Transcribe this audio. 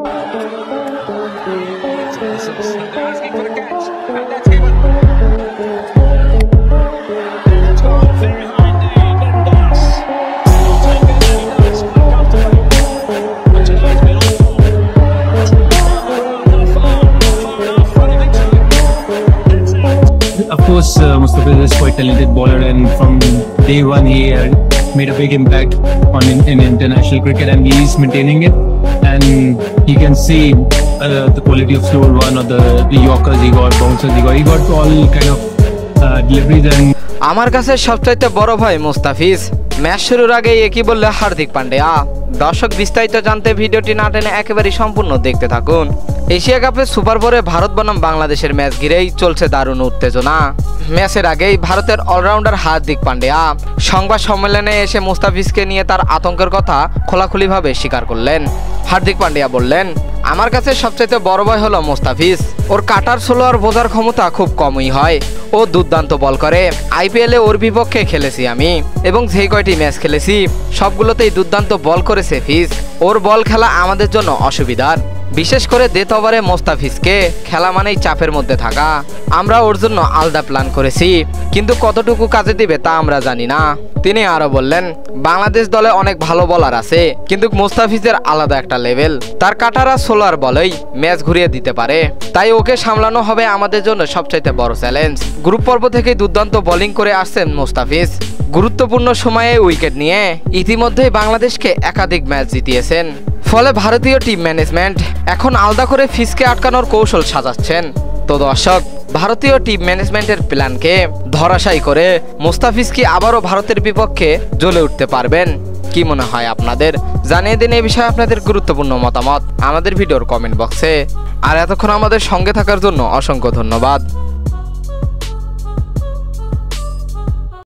Of course, Mustafiz is quite talented bowler, and from day one he made a big impact in international cricket, and he is maintaining it. And you can see the quality of slower one or the Yorkers he got, bouncers he got all kind of deliveries. And আমার কাছে সবচাইতে বড় ভাই Mustafiz. Match শুরুর আগেই একই বললে হার্দিক পান্ডিয়া। দর্শক বিস্তারিত জানতে ভিডিওটি না টেনে একেবারে সম্পূর্ণ দেখতে থাকুন। এশিয়া কাপের সুপার ফোরে ভারত বনাম বাংলাদেশের ম্যাচ ঘিরেই চলছে দারুণ উত্তেজনা। ম্যাচের আগেই ভারতের অলরাউন্ডার হার্দিক পান্ডিয়া সংবাদ সম্মেলনে এসে মুস্তাফিজকে নিয়ে তার আতঙ্কের কথা খোলাখুলিভাবে স্বীকার করলেন। হার্দিক পান্ডিয়া বললেন, আমার কাছে সবচেয়ে বড় ভয় হলো মুস্তাফিজ। ওর কাটার স্লোয়ার বোঝার ক্ষমতা খুব কমই হয়। ও দুর্দান্ত বল করে। আইপিএলে ওর বিপক্ষে খেলেছি আমি, এবং যেই কয়টি ম্যাচ খেলেছি সবগুলোতেই দুর্দান্ত বল করেছে ফিজ। ওর বল খেলা আমাদের জন্য অসুবিধার, বিশেষ করে ডেথ ওভারে মুস্তাফিজকে খেলা মানেই চাপের মধ্যে থাকা। আমরা ওর জন্য আলাদা প্ল্যান করেছি, কিন্তু কতটুকু কাজে দিবে তা আমরা জানি না। তিনি আরো বললেন, বাংলাদেশ দলে অনেক ভালো বলার আছে, কিন্তু মুস্তাফিজের আলাদা একটা লেভেল। তার কাটারা সোলার বলেই ম্যাচ ঘুরিয়ে দিতে পারে, তাই ওকে সামলানো হবে আমাদের জন্য সবচাইতে বড় চ্যালেঞ্জ। গ্রুপ পর্ব থেকে দুর্দান্ত বোলিং করে আসছেন মুস্তাফিজ। গুরুত্বপূর্ণ সময়ে উইকেট নিয়ে ইতিমধ্যেই বাংলাদেশকে একাধিক ম্যাচ জিতিয়েছেন। ফলে ভারতীয় টিম ম্যানেজমেন্ট এখন আলাদা করে ফিজকে আটকানোর কৌশল সাজাচ্ছেন। তো দর্শক, ভারতীয় টিম ম্যানেজমেন্টের প্ল্যানকে ধরাশায়ী করে মুস্তাফিজ কি আবারও ভারতের বিপক্ষে জ্বলে উঠতে পারবেন? কি মনে হয় আপনাদের? জানিয়ে দিন এই বিষয়ে আপনাদের গুরুত্বপূর্ণ মতামত আমাদের ভিডিওর কমেন্ট বক্সে। আর এতক্ষণ আমাদের সঙ্গে থাকার জন্য অসংখ্য ধন্যবাদ।